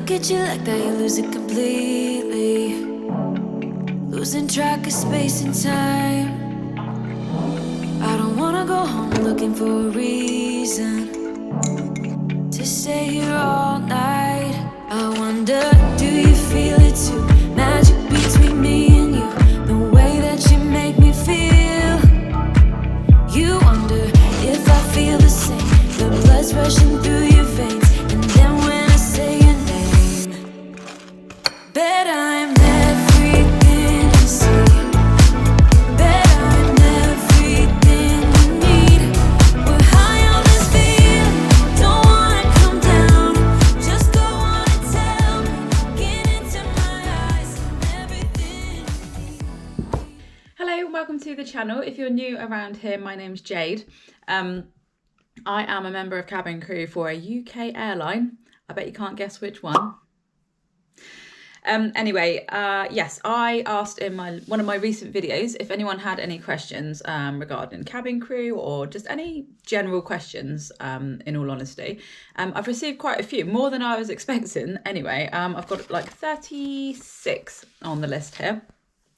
look at you like that, you lose it completely. Losing track of space and time. I don't wanna go home looking for a reason to stay here all night. I wonder, do you feel it too? Magic between me and you, the way that you make me feel. You wonder if I feel the same, the blood's rushing through your veins. And then when I say your name, bet I'm everything you see. Bet I'm everything you need. We're high on this feeling, don't wanna come down. Just go on and tell me, get into my eyes and everything you need. Hello and welcome to the channel. If you're new around here, my name's Jade. I am a member of cabin crew for a UK airline. I bet you can't guess which one. Yes, I asked in one of my recent videos if anyone had any questions regarding cabin crew or just any general questions, in all honesty. I've received quite a few, more than I was expecting anyway. I've got like 36 on the list here.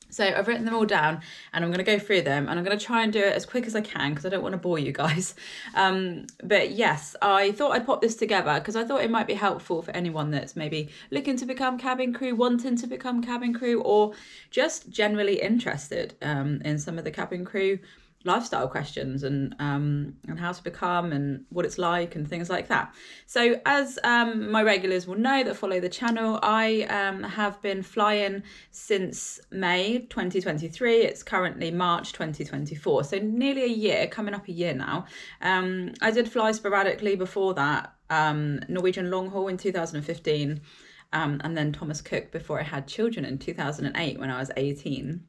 So I've written them all down and I'm going to go through them and I'm going to try and do it as quick as I can because I don't want to bore you guys. But yes, I thought I'd pop this together because I thought it might be helpful for anyone that's maybe looking to become cabin crew, wanting to become cabin crew, or just generally interested in some of the cabin crew lifestyle questions and how to become and what it's like and things like that. So as my regulars will know that follow the channel, I have been flying since May 2023. It's currently March 2024, so nearly a year, coming up a year now. I did fly sporadically before that, Norwegian long haul in 2015, and then Thomas Cook before I had children in 2008 when I was 18.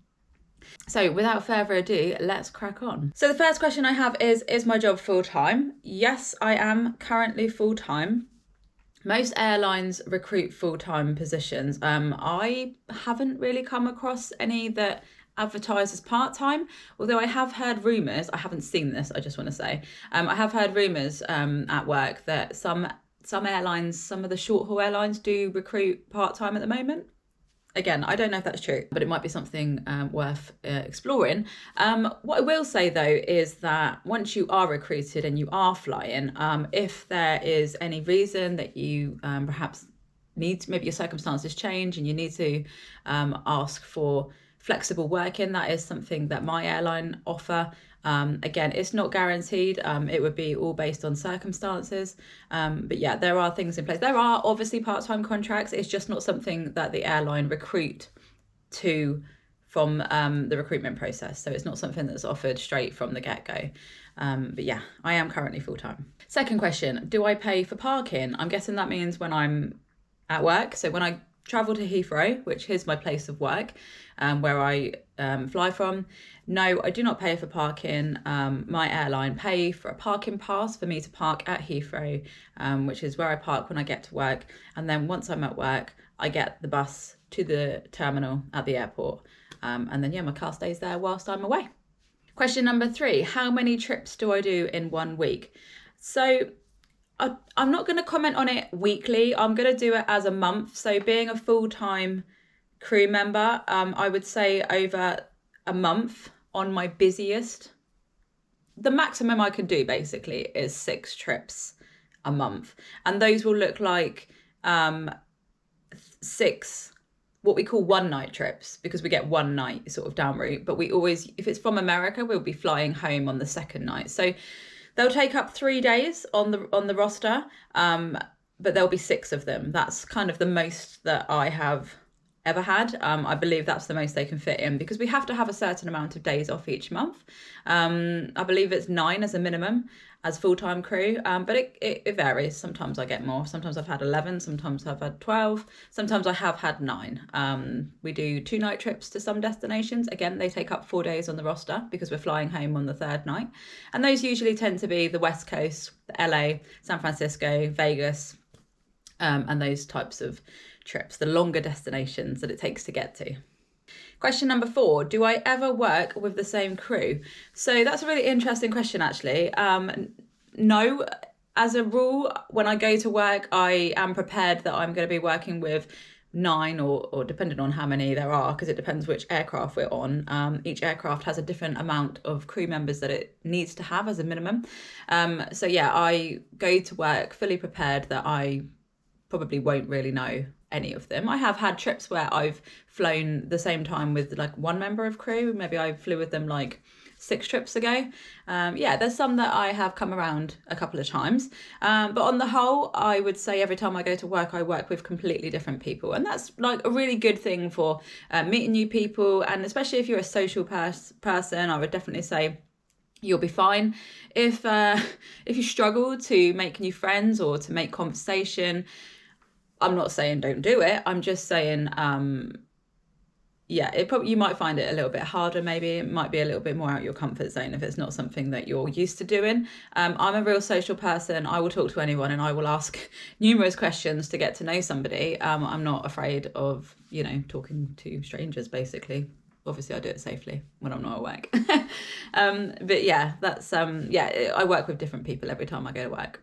So without further ado, let's crack on. So the first question I have is my job full-time? Yes, I am currently full-time. Most airlines recruit full-time positions. I haven't really come across any that advertise as part-time, although I have heard rumours, I haven't seen this, I just want to say, I have heard rumours at work that some airlines, some of the short-haul airlines do recruit part-time at the moment. Again, I don't know if that's true, but it might be something worth exploring. What I will say, though, is that once you are recruited and you are flying, if there is any reason that you perhaps need, maybe your circumstances change and you need to ask for flexible working, that is something that my airline offer. Again, it's not guaranteed. It would be all based on circumstances. But yeah, there are things in place. There are obviously part-time contracts. It's just not something that the airline recruit to from the recruitment process. So it's not something that's offered straight from the get-go. But yeah, I am currently full-time. Second question, do I pay for parking? I'm guessing that means when I'm at work. So when I travel to Heathrow, which is my place of work, where I fly from. No, I do not pay for parking. My airline pay for a parking pass for me to park at Heathrow, which is where I park when I get to work. And then once I'm at work, I get the bus to the terminal at the airport. And then, yeah, my car stays there whilst I'm away. Question number 3, how many trips do I do in 1 week? So I'm not going to comment on it weekly. I'm going to do it as a month. So being a full-time crew member, I would say over a month on my busiest, the maximum I can do basically is 6 trips a month. And those will look like 6 what we call one-night trips, because we get one night sort of down route. But we always, if it's from America, we'll be flying home on the second night. So they'll take up 3 days on the roster, but there'll be 6 of them. That's kind of the most that I have ever had. I believe that's the most they can fit in because we have to have a certain amount of days off each month. I believe it's 9 as a minimum as full-time crew, but it varies. Sometimes I get more. Sometimes I've had 11, sometimes I've had 12, sometimes I have had 9. We do 2-night trips to some destinations. Again, they take up 4 days on the roster because we're flying home on the 3rd night. And those usually tend to be the West Coast, the LA, San Francisco, Vegas, and those types of trips, the longer destinations that it takes to get to. Question number 4, do I ever work with the same crew? So that's a really interesting question, actually. No, as a rule, when I go to work, I am prepared that I'm going to be working with 9 or depending on how many there are, because it depends which aircraft we're on. Each aircraft has a different amount of crew members that it needs to have as a minimum. So yeah, I go to work fully prepared that I probably won't really know any of them. I have had trips where I've flown the same time with like one member of crew. Maybe I flew with them like 6 trips ago. Yeah, there's some that I have come around a couple of times. But on the whole, I would say every time I go to work, I work with completely different people. And that's like a really good thing for meeting new people. And especially if you're a social person, I would definitely say you'll be fine. If you struggle to make new friends or to make conversation, I'm not saying don't do it. I'm just saying, yeah, you might find it a little bit harder. Maybe it might be a little bit more out your comfort zone if it's not something that you're used to doing. I'm a real social person. I will talk to anyone and I will ask numerous questions to get to know somebody. I'm not afraid of, talking to strangers, basically. Obviously, I do it safely when I'm not at work. But yeah, that's, I work with different people every time I go to work.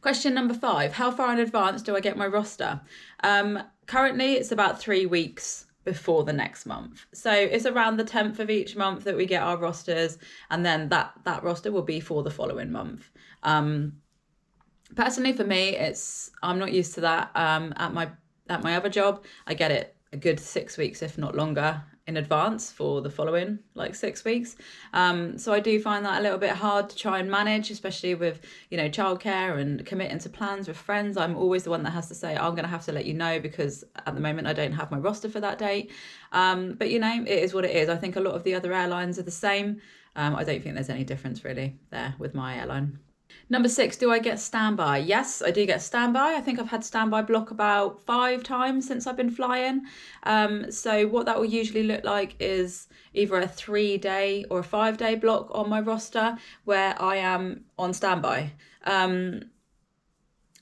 Question number 5, how far in advance do I get my roster? Currently, it's about 3 weeks before the next month. So it's around the 10th of each month that we get our rosters, and then that roster will be for the following month. Personally, for me, I'm not used to that. At my other job, I get it a good 6 weeks, if not longer, in advance for the following 6 weeks. So I do find that a little bit hard to try and manage, especially with childcare and committing to plans with friends. I'm always the one that has to say, I'm going to have to let you know, because at the moment I don't have my roster for that date. But it is what it is. I think a lot of the other airlines are the same. I don't think there's any difference really there with my airline. Number 6, do I get standby? Yes, I do get standby. I think I've had standby block about 5 times since I've been flying. So what that will usually look like is either a 3-day or a 5-day block on my roster where I am on standby. I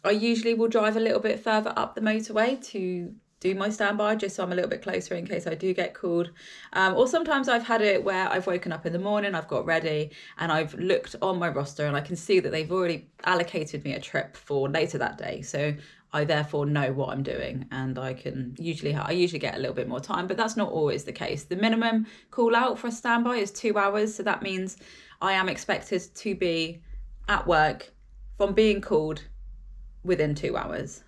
usually will drive a little bit further up the motorway to do my standby, just so I'm a little bit closer in case I do get called. Or sometimes I've had it where I've woken up in the morning, I've got ready, and I've looked on my roster and I can see that they've already allocated me a trip for later that day. So I therefore know what I'm doing, and I usually get a little bit more time, but that's not always the case. The minimum call out for a standby is 2 hours. So that means I am expected to be at work from being called within 2 hours.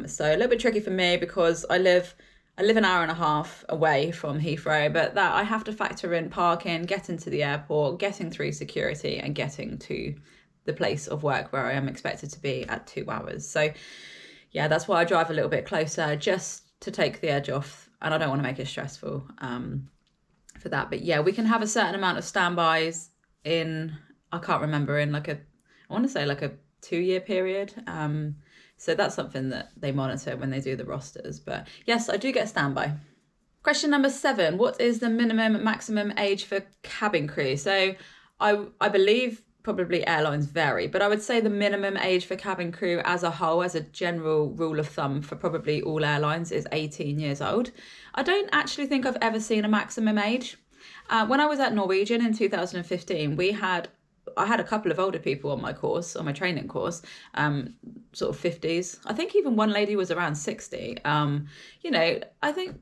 So a little bit tricky for me because I live an hour and a half away from Heathrow, but that I have to factor in parking, getting to the airport, getting through security, and getting to the place of work where I am expected to be at 2 hours. So yeah, that's why I drive a little bit closer, just to take the edge off, and I don't want to make it stressful for that. But yeah, we can have a certain amount of standbys I can't remember, in I want to say a 2-year period. So that's something that they monitor when they do the rosters. But yes, I do get standby. Question number 7, what is the minimum maximum age for cabin crew? So I believe probably airlines vary, but I would say the minimum age for cabin crew as a whole, as a general rule of thumb for probably all airlines, is 18 years old. I don't actually think I've ever seen a maximum age. When I was at Norwegian in 2015, I had a couple of older people on my training course, sort of 50s. I think even one lady was around 60. I think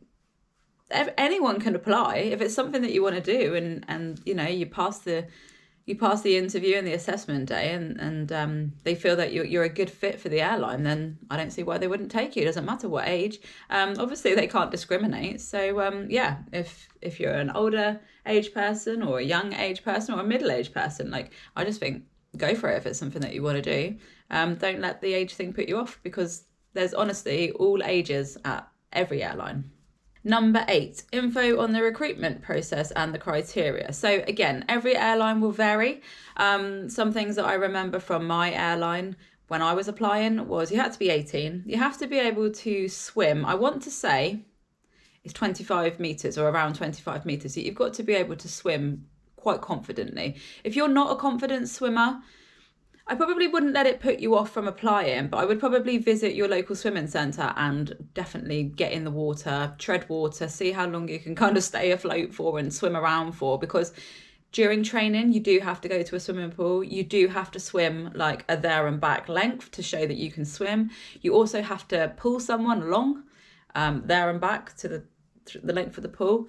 anyone can apply if it's something that you want to do, and you pass the interview and the assessment day, and they feel that you're a good fit for the airline, then I don't see why they wouldn't take you. It doesn't matter what age. Obviously they can't discriminate. So yeah, if you're an older age person or a young age person or a middle-aged person, I just think go for it if it's something that you want to do. Don't let the age thing put you off, because there's honestly all ages at every airline. Number 8, info on the recruitment process and the criteria. So again, every airline will vary. Some things that I remember from my airline when I was applying was you had to be 18. You have to be able to swim. I want to say it's 25 meters or around 25 meters. So you've got to be able to swim quite confidently. If you're not a confident swimmer, I probably wouldn't let it put you off from applying, but I would probably visit your local swimming centre and definitely get in the water, tread water, see how long you can kind of stay afloat for and swim around for, because During training, you do have to go to a swimming pool. You do have to swim like a there and back length to show that you can swim. You also have to pull someone along there and back to the length of the pool.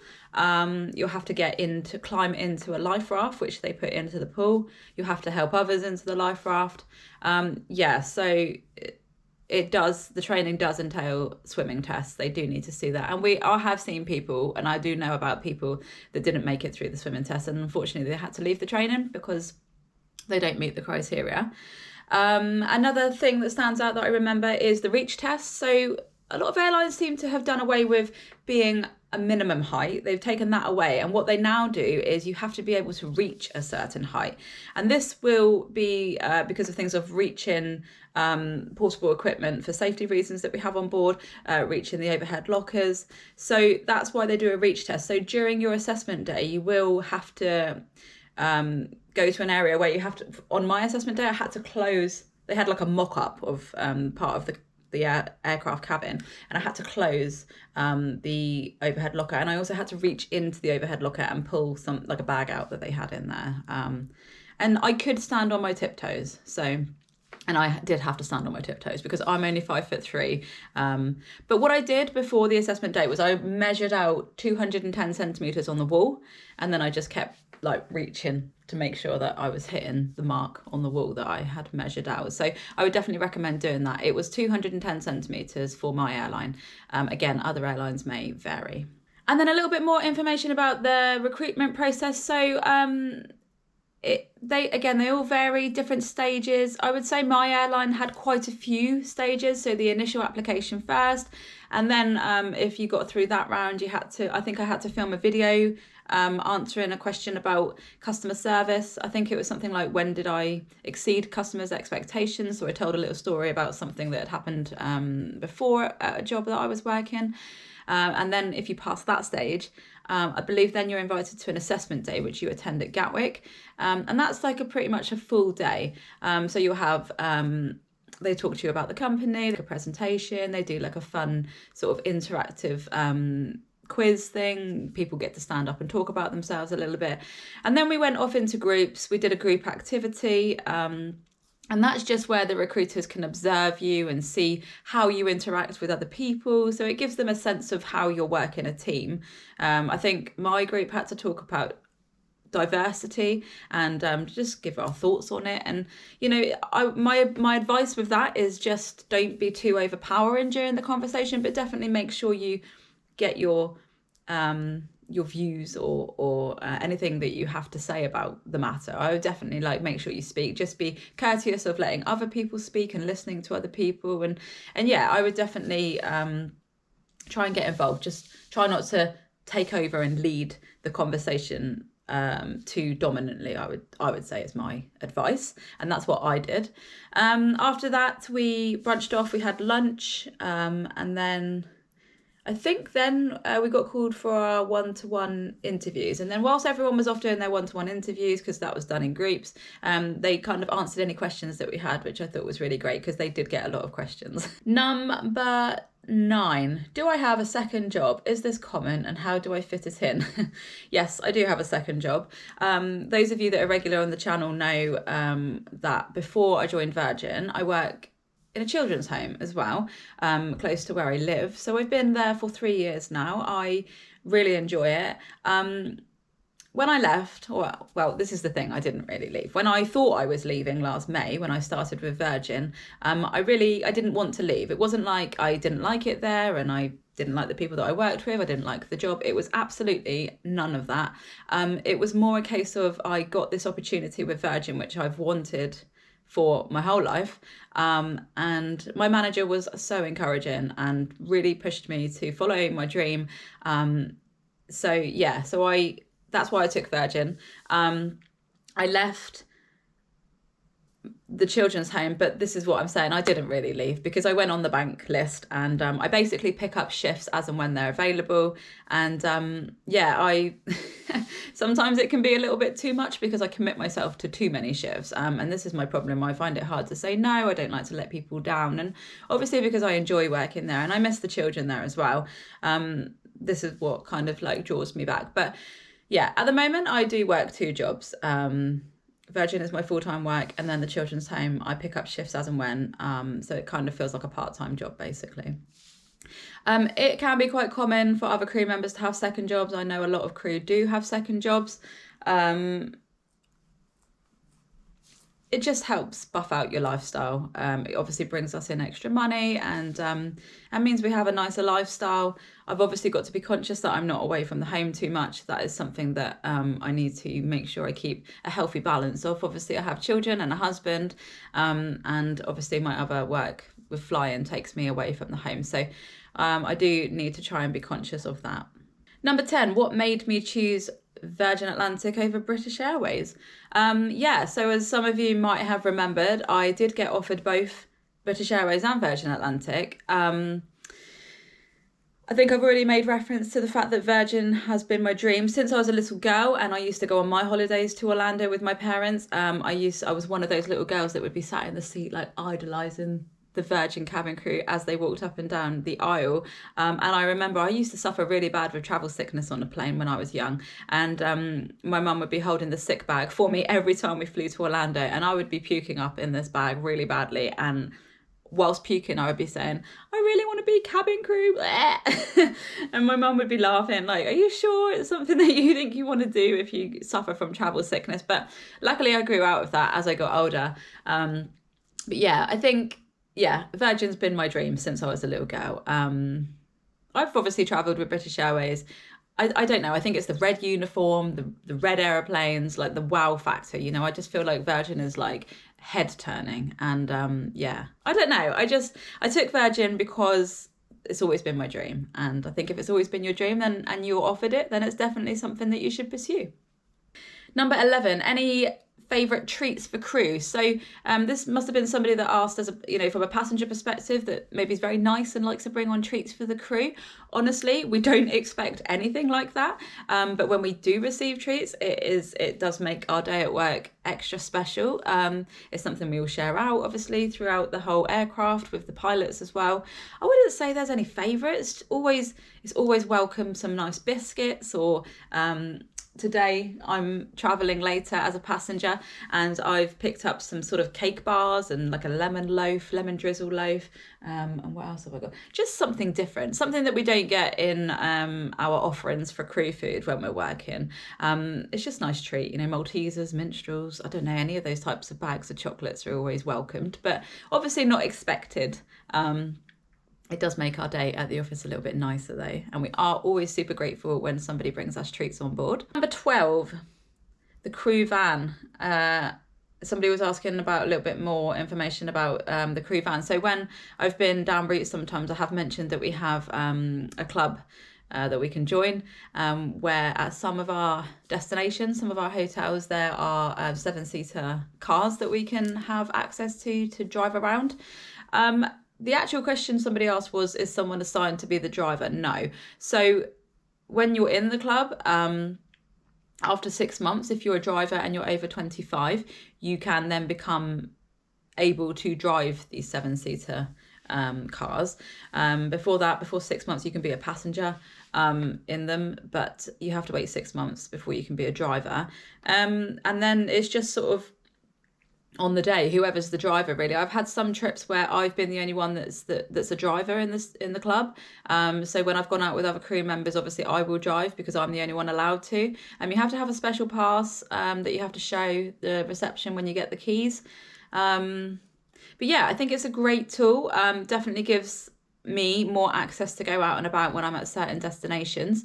You'll have to climb into a life raft, which they put into the pool. You'll have to help others into the life raft. So the training does entail swimming tests. They do need to see that. And I have seen people, and I do know about people that didn't make it through the swimming test, and unfortunately they had to leave the training because they don't meet the criteria. Another thing that stands out that I remember is the reach test. So a lot of airlines seem to have done away with being a minimum height. They've taken that away, and what they now do is you have to be able to reach a certain height, and this will be because of things of reaching portable equipment for safety reasons that we have on board, reaching the overhead lockers. So that's why they do a reach test. So during your assessment day, you will have to go to an area where you have to. On my assessment day, I had to close. They had like a mock-up of part of the aircraft cabin, and I had to close the overhead locker, and I also had to reach into the overhead locker and pull a bag out that they had in there, and I could stand on my tiptoes, and I did have to stand on my tiptoes because I'm only 5'3". But what I did before the assessment day was I measured out 210 centimeters on the wall, and then I just kept reaching to make sure that I was hitting the mark on the wall that I had measured out. So I would definitely recommend doing that. It was 210 centimeters for my airline. Again, other airlines may vary. And then a little bit more information about the recruitment process. So they all vary, different stages. I would say my airline had quite a few stages. So the initial application first, and then if you got through that round, I think I had to film a video answering a question about customer service. I think it was something like, when did I exceed customers' expectations? So I told a little story about something that had happened before at a job that I was working. And then if you pass that stage, I believe then you're invited to an assessment day, which you attend at Gatwick. And that's pretty much a full day. So you'll have, they talk to you about the company, a presentation, they do a fun sort of interactive quiz thing. People get to stand up and talk about themselves a little bit. And then we went off into groups. We did a group activity. And that's just where the recruiters can observe you and see how you interact with other people. So it gives them a sense of how you're working a team. I think my group had to talk about diversity and just give our thoughts on it. And my advice with that is just don't be too overpowering during the conversation, but definitely make sure you get your views or anything that you have to say about the matter. I would definitely make sure you speak. Just be courteous of letting other people speak and listening to other people. And yeah, I would definitely try and get involved. Just try not to take over and lead the conversation too dominantly, I would say, is my advice, and that's what I did. After that, we branched off. We had lunch, and then I think then we got called for our one-to-one interviews. And then whilst everyone was off doing their one-to-one interviews, because that was done in groups, they kind of answered any questions that we had, which I thought was really great because they did get a lot of questions. Number 9. Do I have a second job? Is this common, and how do I fit it in? Yes, I do have a second job. Those of you that are regular on the channel know that before I joined Virgin, I work in a children's home as well, close to where I live. So I've been there for 3 years now. I really enjoy it. When I left, well, this is the thing, I didn't really leave. When I thought I was leaving last May, when I started with Virgin, I didn't want to leave. It wasn't like I didn't like it there and I didn't like the people that I worked with, I didn't like the job. It was absolutely none of that. It was more a case of I got this opportunity with Virgin, which I've wanted for my whole life, and my manager was so encouraging and really pushed me to follow my dream. That's why I took Virgin. I left the children's home, but this is what I'm saying, I didn't really leave because I went on the bank list, and I basically pick up shifts as and when they're available. And I sometimes it can be a little bit too much because I commit myself to too many shifts, and this is my problem. I find it hard to say no. I don't like to let people down, and obviously because I enjoy working there and I miss the children there as well, this is what kind of draws me back. But Yeah, at the moment I do work 2 jobs. Virgin is my full-time work, and then the children's home I pick up shifts as and when. So it kind of feels like a part-time job basically. It can be quite common for other crew members to have second jobs. I know a lot of crew do have second jobs. It just helps buff out your lifestyle. It obviously brings us in extra money, and means we have a nicer lifestyle. I've obviously got to be conscious that I'm not away from the home too much. That is something that I need to make sure I keep a healthy balance of. Obviously I have children and a husband, and obviously my other work with flying takes me away from the home. So I do need to try and be conscious of that. Number 10, what made me choose Virgin Atlantic over British Airways? So as some of you might have remembered, I did get offered both British Airways and Virgin Atlantic. I think I've already made reference to the fact that Virgin has been my dream since I was a little girl, and I used to go on my holidays to Orlando with my parents. I was one of those little girls that would be sat in the seat like idolising the Virgin cabin crew as they walked up and down the aisle. And I remember I used to suffer really bad with travel sickness on a plane when I was young. And my mum would be holding the sick bag for me every time we flew to Orlando. And I would be puking up in this bag really badly. And whilst puking, I would be saying, I really want to be cabin crew. And my mum would be laughing like, are you sure it's something that you think you want to do if you suffer from travel sickness? But luckily I grew out of that as I got older. But yeah, I think, Virgin's been my dream since I was a little girl. I've obviously travelled with British Airways. I don't know, I think it's the red uniform, the red aeroplanes, like the wow factor, I just feel like Virgin is like head turning. And I don't know, I took Virgin because it's always been my dream. And I think if it's always been your dream and you're offered it, then it's definitely something that you should pursue. Number 11, any favourite treats for crew? So this must have been somebody that asked as from a passenger perspective, that maybe is very nice and likes to bring on treats for the crew. Honestly, we don't expect anything like that, but when we do receive treats, it does make our day at work extra special. It's something we all share out obviously throughout the whole aircraft with the pilots as well. I wouldn't say there's any favourites. It's always welcome some nice biscuits, or today I'm travelling later as a passenger, and I've picked up some sort of cake bars and like a lemon drizzle loaf, and what else have I got? Just something different, something that we don't get in our offerings for crew food when we're working. It's just a nice treat, Maltesers, minstrels, I don't know, any of those types of bags of chocolates are always welcomed, but obviously not expected. It does make our day at the office a little bit nicer though, and we are always super grateful when somebody brings us treats on board. Number 12, the crew van. Somebody was asking about a little bit more information about the crew van. So when I've been down route, sometimes I have mentioned that we have a club that we can join, where at some of our destinations, some of our hotels, there are 7-seater cars that we can have access to drive around. The actual question somebody asked was, is someone assigned to be the driver? No. So when you're in the club, after 6 months, if you're a driver and you're over 25, you can then become able to drive these 7-seater cars. Before 6 months, you can be a passenger in them, but you have to wait 6 months before you can be a driver. And then it's just sort of on the day, whoever's the driver really. I've had some trips where I've been the only one that's a driver in the club. So when I've gone out with other crew members, obviously I will drive because I'm the only one allowed to. You have to have a special pass that you have to show the reception when you get the keys. But yeah, I think it's a great tool. Definitely gives me more access to go out and about when I'm at certain destinations,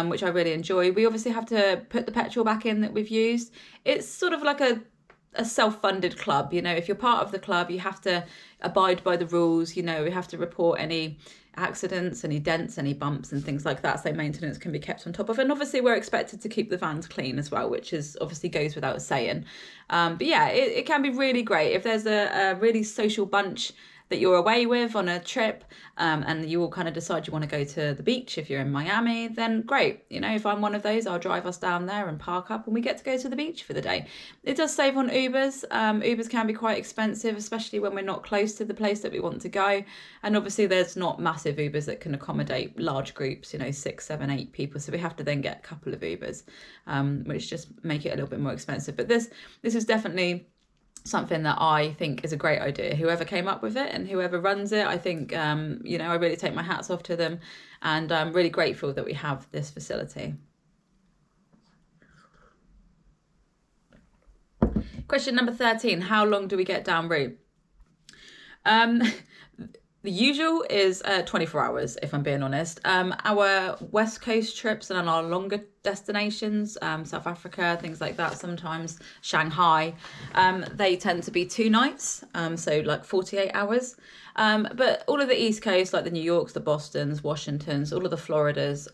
which I really enjoy. We obviously have to put the petrol back in that we've used. It's sort of like a self-funded club. If you're part of the club, you have to abide by the rules. We have to report any accidents, any dents, any bumps and things like that, so maintenance can be kept on top of. And obviously we're expected to keep the vans clean as well, which is obviously goes without saying. But yeah, it can be really great if there's a really social bunch that you're away with on a trip, and you all kind of decide you want to go to the beach if you're in Miami, then great. You know, if I'm one of those, I'll drive us down there and park up and we get to go to the beach for the day. It does save on Ubers. Ubers can be quite expensive, especially when we're not close to the place that we want to go. And obviously there's not massive Ubers that can accommodate large groups, you know, 6, 7, 8 people. So we have to then get a couple of Ubers, which just make it a little bit more expensive. But this is definitely something that I think is a great idea. Whoever came up with it and whoever runs it, I think, you know, I really take my hats off to them, and I'm really grateful that we have this facility. Question number 13, how long do we get down route? The usual is 24 hours, if I'm being honest. Our West Coast trips and our longer destinations, South Africa, things like that, sometimes Shanghai, they tend to be 2 nights, so like 48 hours. But all of the East Coast, like the New Yorks, the Bostons, Washingtons, all of the Floridas,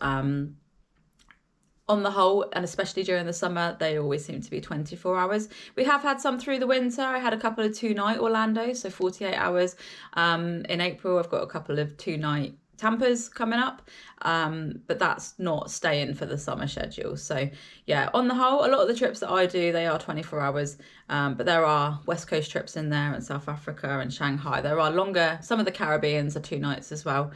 on the whole, and especially during the summer, they always seem to be 24 hours. We have had some through the winter. I had a couple of 2-night Orlandos, so 48 hours. In April, I've got a couple of 2-night Tampas coming up, but that's not staying for the summer schedule. So yeah, on the whole, a lot of the trips that I do, they are 24 hours, but there are West Coast trips in there, and South Africa and Shanghai. There are longer, some of the Caribbeans are 2 nights as well.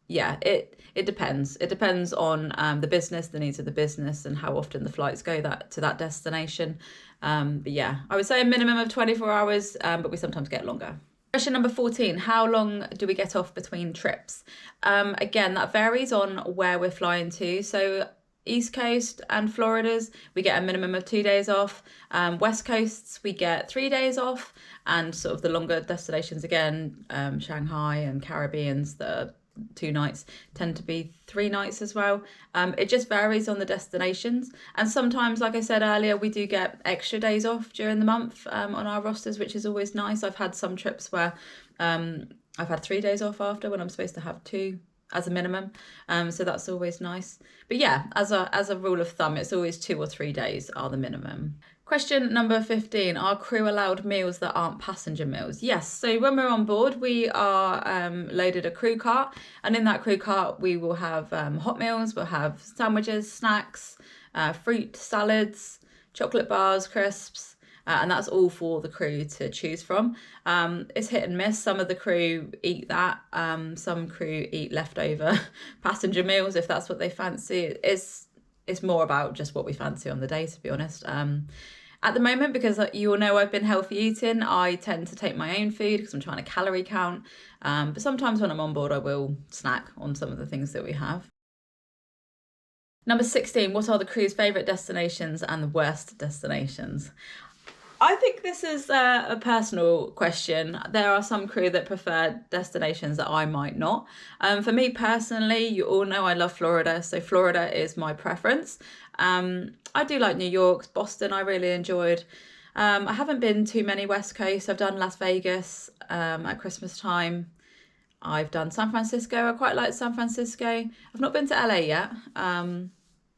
Yeah, it depends. It depends on the business, the needs of the business, and how often the flights go to that destination. But yeah, I would say a minimum of 24 hours, but we sometimes get longer. Question number 14, how long do we get off between trips? Again, that varies on where we're flying to. So East Coast and Floridas, we get a minimum of 2 days off. West Coasts, we get 3 days off. And sort of the longer destinations, again, Shanghai and Caribbeans, the 2 nights tend to be 3 nights as well. It just varies on the destinations, and sometimes, like I said earlier, we do get extra days off during the month on our rosters, which is always nice. I've had some trips where I've had 3 days off after, when I'm supposed to have 2 as a minimum, so that's always nice. But yeah, as a rule of thumb, it's always 2 or 3 days are the minimum. Question number 15, are crew allowed meals that aren't passenger meals? Yes, so when we're on board, we are loaded a crew cart, and in that crew cart we will have hot meals, we'll have sandwiches, snacks, fruit, salads, chocolate bars, crisps, and that's all for the crew to choose from. It's hit and miss. Some of the crew eat that, some crew eat leftover passenger meals if that's what they fancy. It's more about just what we fancy on the day, to be honest. At the moment, because you all know I've been healthy eating, I tend to take my own food because I'm trying to calorie count. But sometimes when I'm on board, I will snack on some of the things that we have. Number 16, what are the crew's favourite destinations and the worst destinations? I think this is a personal question. There are some crew that prefer destinations that I might not. For me personally, you all know I love Florida, so Florida is my preference. I do like New York, Boston I really enjoyed. I haven't been too many West Coast. I've done Las Vegas at Christmas time. I've done San Francisco. I quite like San Francisco. I've not been to LA yet. I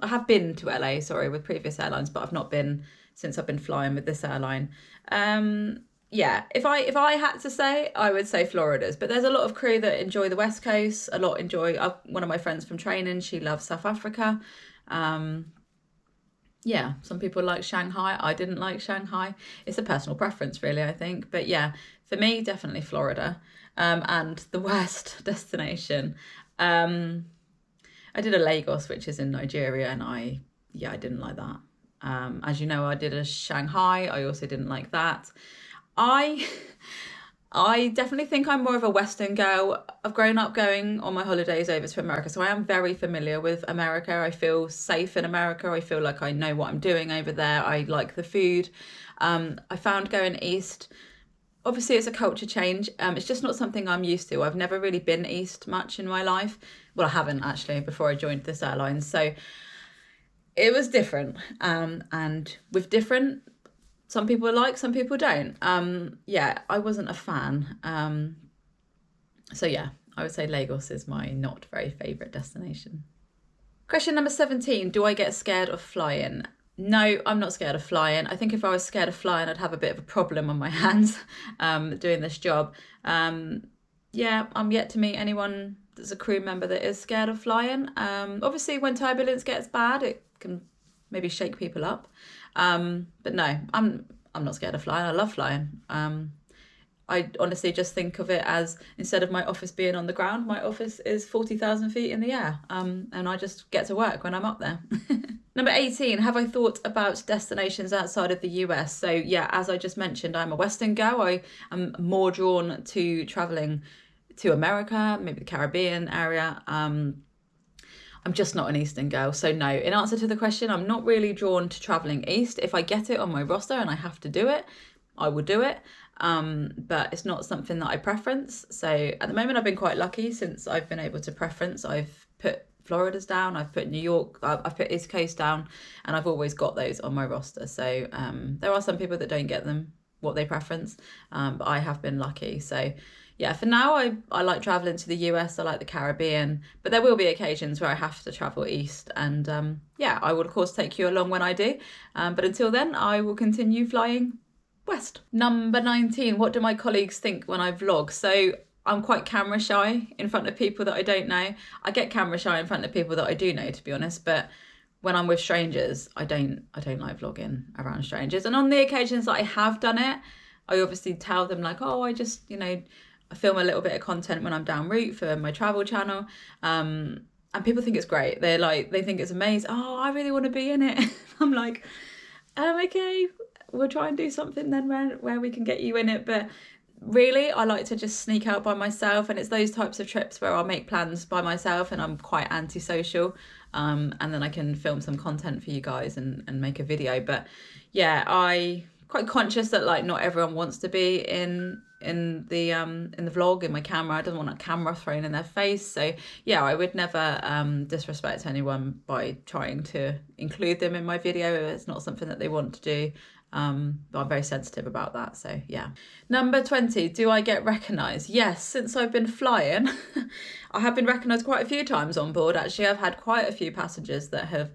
have been to LA, sorry, with previous airlines, but I've not been since I've been flying with this airline. Yeah, if I had to say, I would say Florida's, but there's a lot of crew that enjoy the West Coast, a lot enjoy, one of my friends from training, she loves South Africa. Yeah, some people like Shanghai. I didn't like Shanghai. It's a personal preference, really, I think. But yeah, for me, definitely Florida. And the worst destination. I did a Lagos, which is in Nigeria, and I didn't like that. As you know, I did a Shanghai. I also didn't like that. I definitely think I'm more of a Western girl. I've grown up going on my holidays over to America, so I am very familiar with America. I feel safe in America. I feel like I know what I'm doing over there. I like the food. I found going east, obviously it's a culture change. It's just not something I'm used to. I've never really been east much in my life. Well, I haven't actually before I joined this airline. So it was different. And with different, some people like, some people don't. Yeah, I wasn't a fan. So yeah, I would say Lagos is my not very favourite destination. Question number 17, do I get scared of flying? No, I'm not scared of flying. I think if I was scared of flying, I'd have a bit of a problem on my hands doing this job. Yeah, I'm yet to meet anyone that's a crew member that is scared of flying. Obviously, when turbulence gets bad, it can maybe shake people up. But no, I'm not scared of flying. I love flying. I honestly just think of it as, instead of my office being on the ground, my office is 40,000 feet in the air. And I just get to work when I'm up there. Number 18, have I thought about destinations outside of the US? So yeah, as I just mentioned, I'm a Western girl. I am more drawn to traveling to America, maybe the Caribbean area. I'm just not an Eastern girl. So no, in answer to the question, I'm not really drawn to traveling East. If I get it on my roster and I have to do it, I will do it. But it's not something that I preference. So at the moment, I've been quite lucky since I've been able to preference. I've put Florida's down, I've put New York, I've put East Coast down, and I've always got those on my roster. So there are some people that don't get them, what they preference, but I have been lucky. So yeah, for now, I like traveling to the US, I like the Caribbean, but there will be occasions where I have to travel east. And yeah, I will, of course, take you along when I do. But until then, I will continue flying west. Number 19, what do my colleagues think when I vlog? So I'm quite camera shy in front of people that I don't know. I get camera shy in front of people that I do know, to be honest, but when I'm with strangers, I don't like vlogging around strangers. And on the occasions that I have done it, I obviously tell them like, oh, I just, I film a little bit of content when I'm down route for my travel channel. And people think it's great. They think it's amazing. Oh, I really want to be in it. I'm like, okay, we'll try and do something then where we can get you in it. But really, I like to just sneak out by myself, and it's those types of trips where I'll make plans by myself and I'm quite antisocial, and then I can film some content for you guys and make a video. But yeah, I quite conscious that like not everyone wants to be in the vlog, in my camera. I don't want a camera thrown in their face. So yeah, I would never disrespect anyone by trying to include them in my video if it's not something that they want to do. But I'm very sensitive about that. So yeah. Number 20, do I get recognised? Yes, since I've been flying, I have been recognised quite a few times on board. Actually, I've had quite a few passengers that have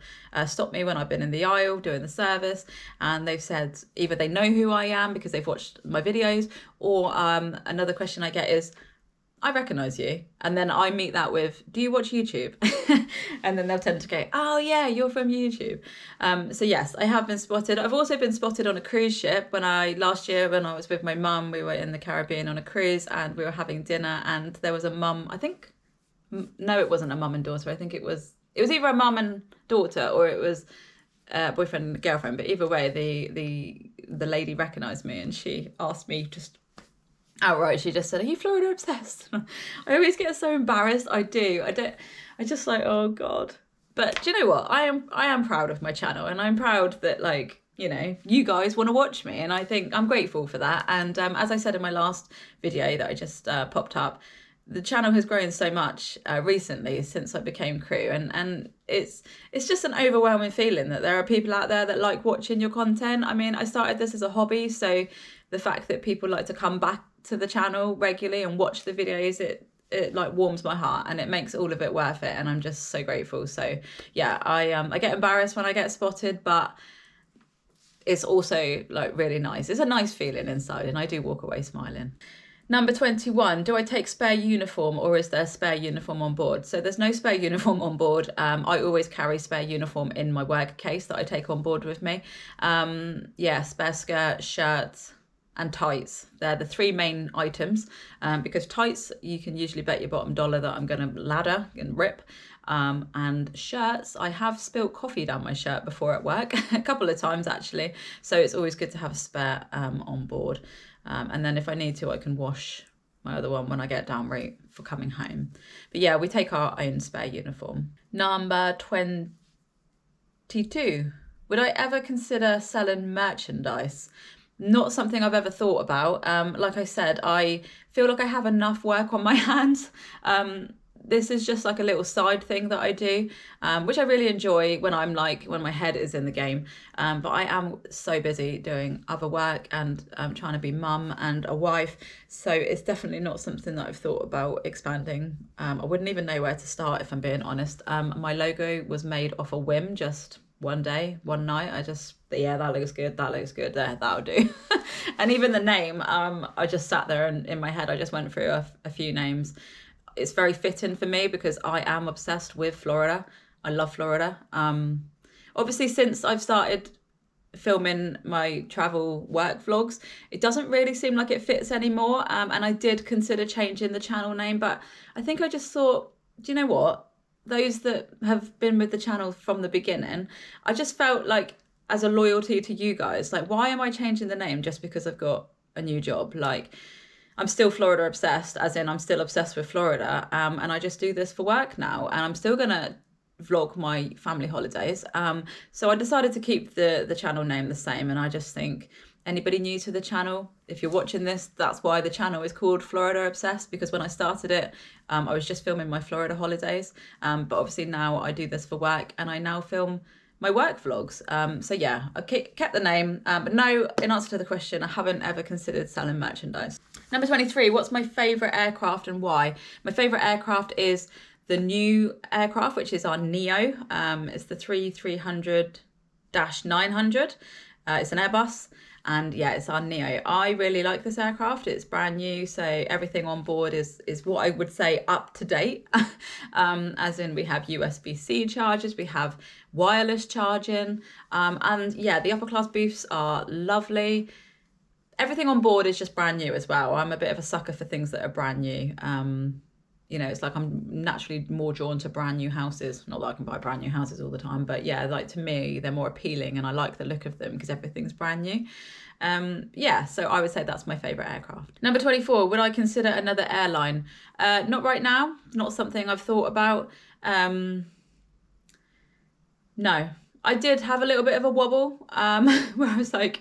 stopped me when I've been in the aisle doing the service, and they've said either they know who I am because they've watched my videos, or another question I get is, I recognise you. And then I meet that with, do you watch YouTube? And then they'll tend to go, oh yeah, you're from YouTube. So yes, I have been spotted. I've also been spotted on a cruise ship. Last year when I was with my mum, we were in the Caribbean on a cruise and we were having dinner, and there was a mum, no, it wasn't a mum and daughter. I think it was either a mum and daughter or it was boyfriend and girlfriend. But either way, the lady recognised me and she asked me just outright, she just said, are you Florida obsessed? I always get so embarrassed. I just like, oh God. But do you know what? I am proud of my channel, and I'm proud that like, you guys want to watch me, and I think I'm grateful for that. And as I said in my last video that I just popped up, the channel has grown so much recently since I became crew, and it's just an overwhelming feeling that there are people out there that like watching your content. I mean, I started this as a hobby, so the fact that people like to come back to the channel regularly and watch the videos, it like warms my heart, and it makes all of it worth it, and I'm just so grateful. So yeah, I get embarrassed when I get spotted, but it's also like really nice. It's a nice feeling inside, and I do walk away smiling. Number 21, do I take spare uniform, or is there spare uniform on board? So there's no spare uniform on board. I always carry spare uniform in my work case that I take on board with me. Yeah, spare skirt, shirts, and tights. They're the three main items, because tights, you can usually bet your bottom dollar that I'm going to ladder and rip. And shirts, I have spilt coffee down my shirt before at work, a couple of times actually. So it's always good to have a spare on board. And then if I need to, I can wash my other one when I get down route for coming home. But yeah, we take our own spare uniform. Number 22, would I ever consider selling merchandise? Not something I've ever thought about. Like I said, I feel like I have enough work on my hands. This is just like a little side thing that I do, which I really enjoy when my head is in the game. But I am so busy doing other work and trying to be mum and a wife. So it's definitely not something that I've thought about expanding. I wouldn't even know where to start, if I'm being honest. My logo was made off a whim just one day, one night. Yeah, that looks good, there, that'll do. And even the name, I just sat there and in my head I just went through a few names. It's very fitting for me because I am obsessed with Florida. I love Florida. Obviously, since I've started filming my travel work vlogs, it doesn't really seem like it fits anymore. And I did consider changing the channel name, but I think I just thought, do you know what? Those that have been with the channel from the beginning, I just felt like, as a loyalty to you guys, like, why am I changing the name just because I've got a new job? Like, I'm still Florida obsessed, as in I'm still obsessed with Florida. And I just do this for work now, and I'm still gonna vlog my family holidays. So I decided to keep the channel name the same, and I just think anybody new to the channel, if you're watching this, that's why the channel is called Florida Obsessed, because when I started it, I was just filming my Florida holidays. But obviously now I do this for work, and I now film my work vlogs. So yeah, I kept the name, but no, in answer to the question, I haven't ever considered selling merchandise. Number 23, what's my favourite aircraft and why? My favourite aircraft is the new aircraft, which is our Neo. It's the 3300-900. It's an Airbus, and yeah, it's our Neo. I really like this aircraft. It's brand new, so everything on board is what I would say up to date. As in, we have USB-C chargers, we have wireless charging, and yeah, the upper class booths are lovely. Everything on board is just brand new as well. I'm a bit of a sucker for things that are brand new. You know, it's like I'm naturally more drawn to brand new houses. Not that I can buy brand new houses all the time, but yeah, like to me, they're more appealing and I like the look of them because everything's brand new. Yeah, so I would say that's my favourite aircraft. Number 24, would I consider another airline? Not right now, not something I've thought about. No, I did have a little bit of a wobble where I was like,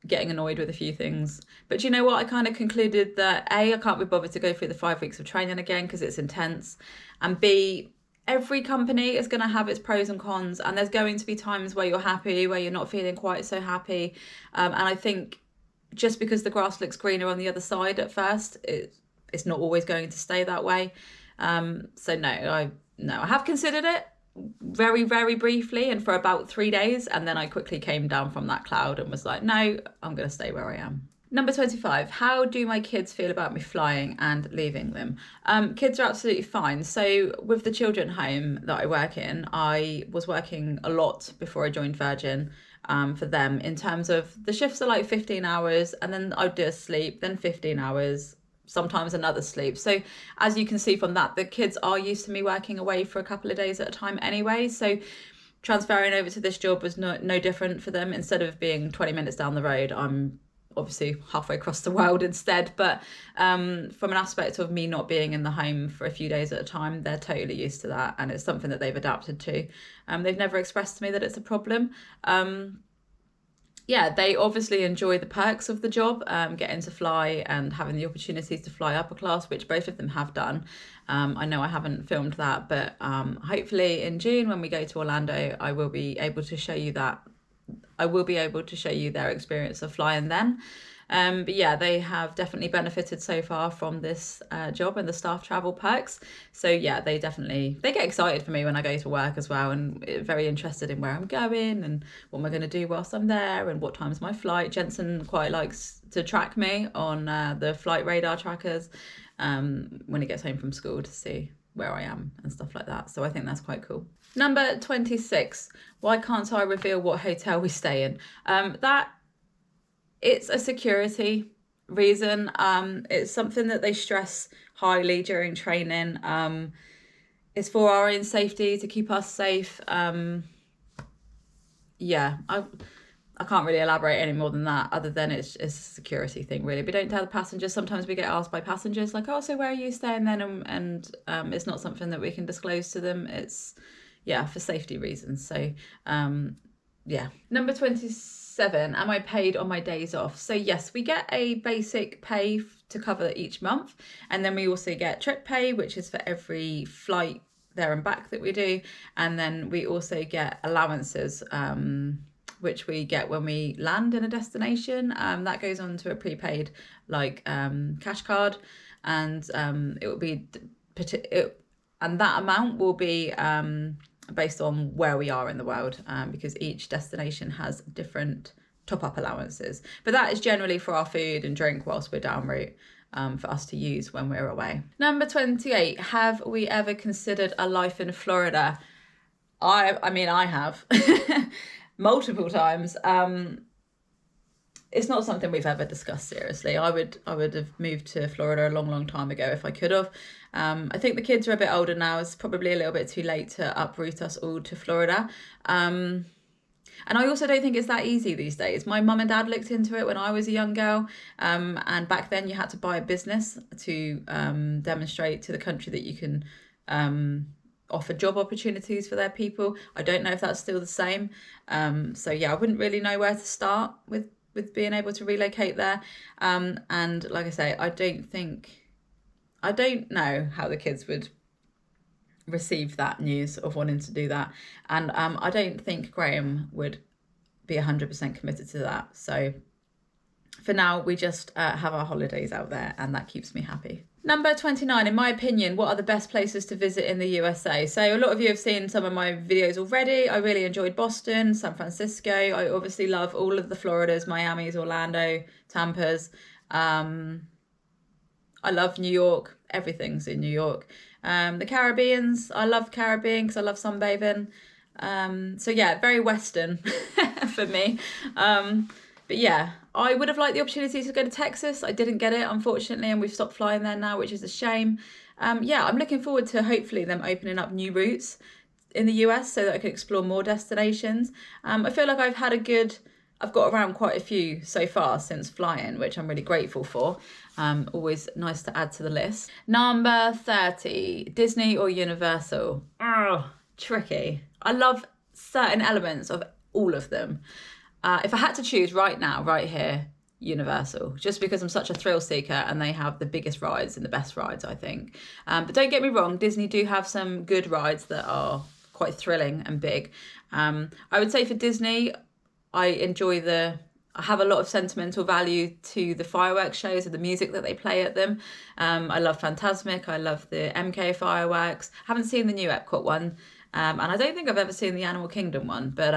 getting annoyed with a few things, but you know what, I kind of concluded that A, I can't be bothered to go through the 5 weeks of training again because it's intense, and B, every company is going to have its pros and cons, and there's going to be times where you're happy, where you're not feeling quite so happy, and I think just because the grass looks greener on the other side at first, it's not always going to stay that way. So no, I have considered it very, very briefly and for about 3 days, and then I quickly came down from that cloud and was like, no, I'm going to stay where I am. Number 25, how do my kids feel about me flying and leaving them? Kids are absolutely fine. So with the children home that I work in, I was working a lot before I joined Virgin for them, in terms of the shifts are like 15 hours and then I'd do a sleep, then 15 hours, sometimes another sleep. So as you can see from that, the kids are used to me working away for a couple of days at a time anyway. So transferring over to this job was no different for them. Instead of being 20 minutes down the road, I'm obviously halfway across the world instead. But from an aspect of me not being in the home for a few days at a time, they're totally used to that. And it's something that they've adapted to. They've never expressed to me that it's a problem. Yeah, they obviously enjoy the perks of the job, getting to fly and having the opportunities to fly upper class, which both of them have done. I know I haven't filmed that, but hopefully in June when we go to Orlando, I will be able to show you that. I will be able to show you their experience of flying then. But yeah, they have definitely benefited so far from this job and the staff travel perks. So yeah, they get excited for me when I go to work as well, and very interested in where I'm going and what am I going to do whilst I'm there and what time's my flight. Jensen quite likes to track me on the flight radar trackers when he gets home from school to see where I am and stuff like that. So I think that's quite cool. Number 26, why can't I reveal what hotel we stay in? It's a security reason. It's something that they stress highly during training. It's for our own safety, to keep us safe. Yeah, I can't really elaborate any more than that, other than it's a security thing, really. We don't tell the passengers. Sometimes we get asked by passengers, like, oh, so where are you staying then? And it's not something that we can disclose to them. It's, yeah, for safety reasons. So, yeah. Number 27, am I paid on my days off? So yes, we get a basic pay to cover each month. And then we also get trip pay, which is for every flight there and back that we do. And then we also get allowances, which we get when we land in a destination. That goes on to a prepaid cash card, and it will be and that amount will be based on where we are in the world, because each destination has different top-up allowances. But that is generally for our food and drink whilst we're en route, for us to use when we're away. Number 28, have we ever considered a life in Florida? I mean, I have multiple times. It's not something we've ever discussed seriously. I would have moved to Florida a long time ago if I could have. I think the kids are a bit older now. It's probably a little bit too late to uproot us all to Florida. And I also don't think it's that easy these days. My mum and dad looked into it when I was a young girl. And back then you had to buy a business to demonstrate to the country that you can offer job opportunities for their people. I don't know if that's still the same. So yeah, I wouldn't really know where to start with being able to relocate there. And like I say, I don't know how the kids would receive that news of wanting to do that. And I don't think Graham would be 100% committed to that. So for now, we just have our holidays out there, and that keeps me happy. Number 29, in my opinion, what are the best places to visit in the USA? So a lot of you have seen some of my videos already. I really enjoyed Boston, San Francisco. I obviously love all of the Floridas, Miami's, Orlando, Tampa's. I love New York. Everything's in New York. The Caribbeans, I love Caribbean because I love sunbathing. So yeah, very Western for me. But yeah, I would have liked the opportunity to go to Texas. I didn't get it, unfortunately, and we've stopped flying there now, which is a shame. Yeah, I'm looking forward to hopefully them opening up new routes in the US so that I can explore more destinations. I feel like I've got around quite a few so far since flying, which I'm really grateful for. Always nice to add to the list. Number 30, Disney or Universal? Oh, tricky. I love certain elements of all of them. If I had to choose right now, right here, Universal, just because I'm such a thrill seeker and they have the biggest rides and the best rides, I think. But don't get me wrong, Disney do have some good rides that are quite thrilling and big. I would say for Disney, I have a lot of sentimental value to the fireworks shows and the music that they play at them. I love Fantasmic, I love the MK fireworks. Haven't seen the new Epcot one, and I don't think I've ever seen the Animal Kingdom one, but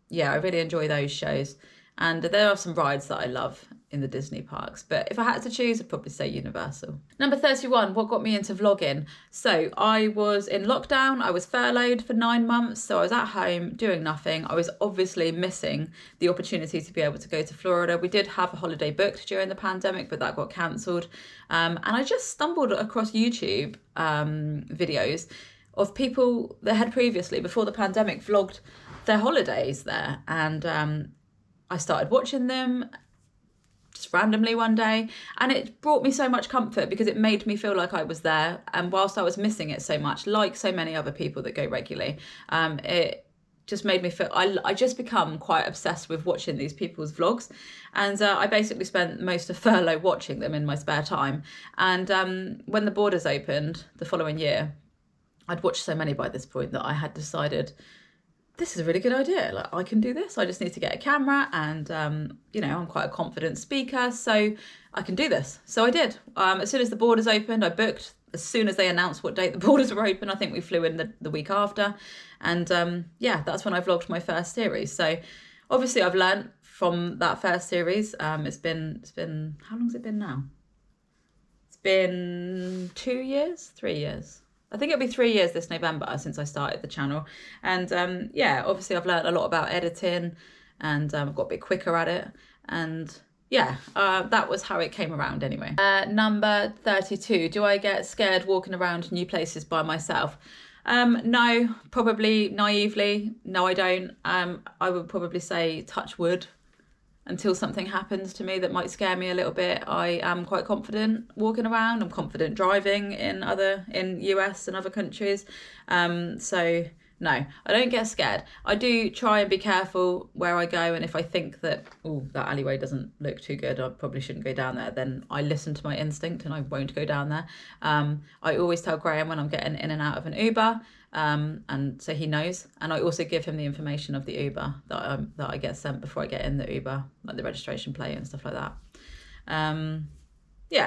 yeah, I really enjoy those shows. And there are some rides that I love in the Disney parks. But if I had to choose, I'd probably say Universal. Number 31, what got me into vlogging? So I was in lockdown. I was furloughed for 9 months. So I was at home doing nothing. I was obviously missing the opportunity to be able to go to Florida. We did have a holiday booked during the pandemic, but that got cancelled. And I just stumbled across YouTube videos of people that had previously, before the pandemic, vlogged their holidays there, and I started watching them just randomly one day, and it brought me so much comfort because it made me feel like I was there, and whilst I was missing it so much, like so many other people that go regularly, it just made me feel I just become quite obsessed with watching these people's vlogs, and I basically spent most of furlough watching them in my spare time. And when the borders opened the following year, I'd watched so many by this point that I had decided, this is a really good idea. Like, I can do this. I just need to get a camera, and I'm quite a confident speaker, so I can do this. So I did. As soon as the borders opened, I booked. As soon as they announced what date the borders were open, I think we flew in the week after, and that's when I vlogged my first series. So obviously I've learned from that first series. It's been how long has it been now? It's been 2 years, 3 years. I think it'll be 3 years this November since I started the channel. And obviously I've learned a lot about editing, and I've got a bit quicker at it. And that was how it came around anyway. Number 32, do I get scared walking around new places by myself? No, probably naively. No, I don't. I would probably say touch wood. Until something happens to me that might scare me a little bit, I am quite confident walking around. I'm confident driving in US and other countries. So no, I don't get scared. I do try and be careful where I go, and if I think that that alleyway doesn't look too good, I probably shouldn't go down there, then I listen to my instinct and I won't go down there. I always tell Graham when I'm getting in and out of an Uber, and so he knows, and I also give him the information of the Uber that I get sent before I get in the Uber, like the registration plate and stuff like that.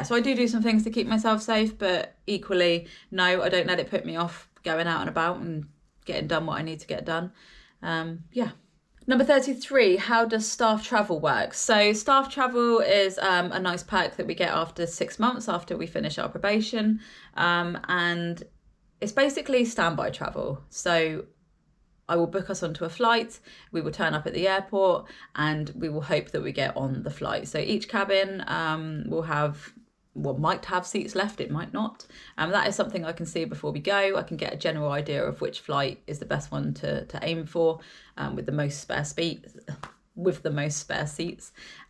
So I do some things to keep myself safe, but equally, no, I don't let it put me off going out and about and getting done what I need to get done. Yeah. Number 33, how does staff travel work? So staff travel is a nice perk that we get after 6 months after we finish our probation. And it's basically standby travel. So I will book us onto a flight, we will turn up at the airport, and we will hope that we get on the flight. So each cabin will have, well, might have seats left, it might not. That is something I can see before we go. I can get a general idea of which flight is the best one to aim for, with the most spare seats.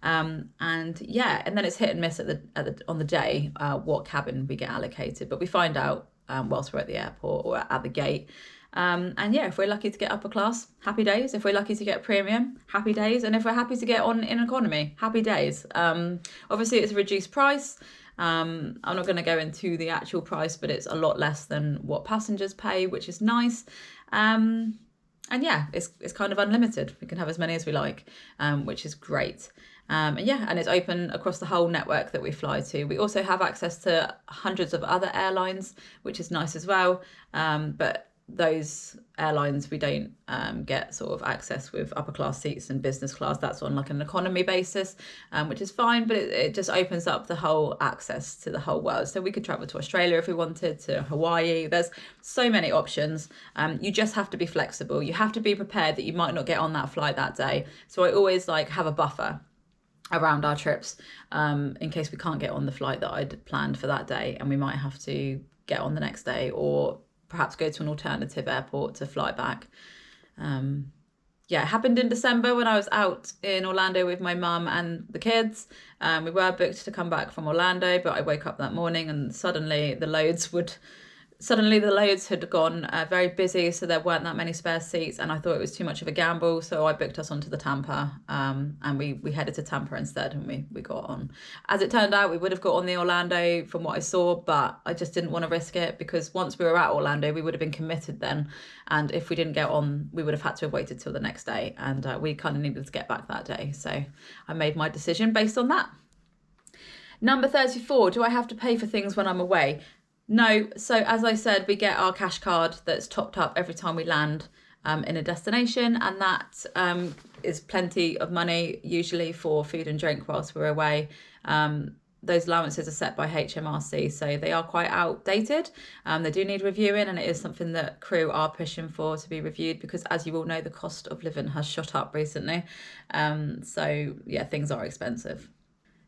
And yeah, and then it's hit and miss on the day what cabin we get allocated, but we find out whilst we're at the airport or at the gate. And yeah, if we're lucky to get upper class, happy days. If we're lucky to get premium, happy days. And if we're happy to get on in economy, happy days. Obviously it's a reduced price. I'm not going to go into the actual price, but it's a lot less than what passengers pay, which is nice. And yeah, it's kind of unlimited. We can have as many as we like, which is great. And yeah, and it's open across the whole network that we fly to. We also have access to hundreds of other airlines, which is nice as well. But those airlines we don't get sort of access with upper class seats and business class. That's on like an economy basis, which is fine, but it just opens up the whole access to the whole world. So we could travel to Australia if we wanted, to Hawaii. There's so many options. You just have to be flexible. You have to be prepared that you might not get on that flight that day. So I always like have a buffer around our trips in case we can't get on the flight that I'd planned for that day, and we might have to get on the next day, or perhaps go to an alternative airport to fly back. Yeah, it happened in December when I was out in Orlando with my mum and the kids. We were booked to come back from Orlando, but I woke up that morning and suddenly the loads had gone very busy, so there weren't that many spare seats, and I thought it was too much of a gamble, so I booked us onto the Tampa, and we headed to Tampa instead, and we got on. As it turned out, we would have got on the Orlando from what I saw, but I just didn't want to risk it, because once we were at Orlando, we would have been committed then, and if we didn't get on, we would have had to have waited till the next day, and we kind of needed to get back that day, so I made my decision based on that. Number 34, do I have to pay for things when I'm away? No. So as I said, we get our cash card that's topped up every time we land in a destination, and that is plenty of money usually for food and drink whilst we're away. Those allowances are set by HMRC, so they are quite outdated. They do need reviewing, and it is something that crew are pushing for to be reviewed, because as you all know, the cost of living has shot up recently. So yeah, things are expensive.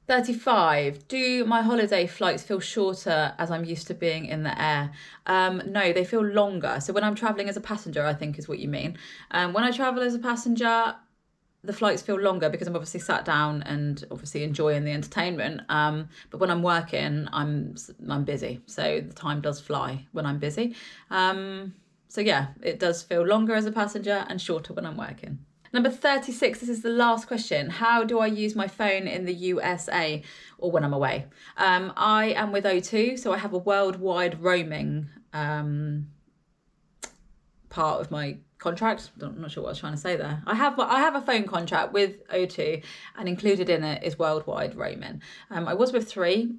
35. Do my holiday flights feel shorter as I'm used to being in the air? No, they feel longer. So when I'm traveling as a passenger, I think is what you mean. When I travel as a passenger, the flights feel longer because I'm obviously sat down and obviously enjoying the entertainment. But when I'm working, I'm busy. So the time does fly when I'm busy. So yeah, it does feel longer as a passenger and shorter when I'm working. Number 36, this is the last question. How do I use my phone in the USA or when I'm away? I am with O2, so I have a worldwide roaming part of my contract. I'm not sure what I was trying to say there. I have a phone contract with O2, and included in it is worldwide roaming. I was with 3,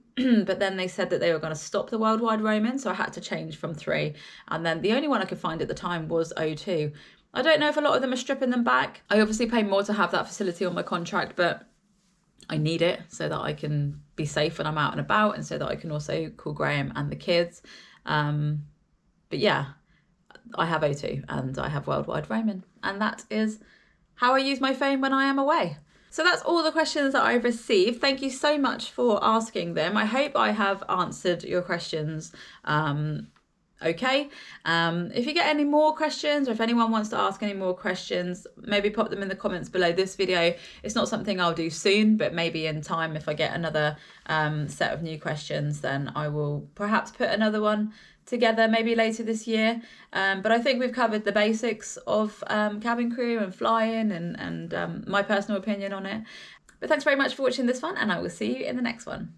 but then they said that they were going to stop the worldwide roaming, so I had to change from 3. And then the only one I could find at the time was O2. I don't know if a lot of them are stripping them back. I obviously pay more to have that facility on my contract, but I need it so that I can be safe when I'm out and about, and so that I can also call Graham and the kids. But yeah, I have O2 and I have worldwide roaming, and that is how I use my phone when I am away. So that's all the questions that I've received. Thank you so much for asking them. I hope I have answered your questions okay. If you get any more questions, or if anyone wants to ask any more questions, maybe pop them in the comments below this video. It's not something I'll do soon, but maybe in time, if I get another set of new questions, then I will perhaps put another one together maybe later this year. But I think we've covered the basics of cabin crew and flying and my personal opinion on it. But thanks very much for watching this one, and I will see you in the next one.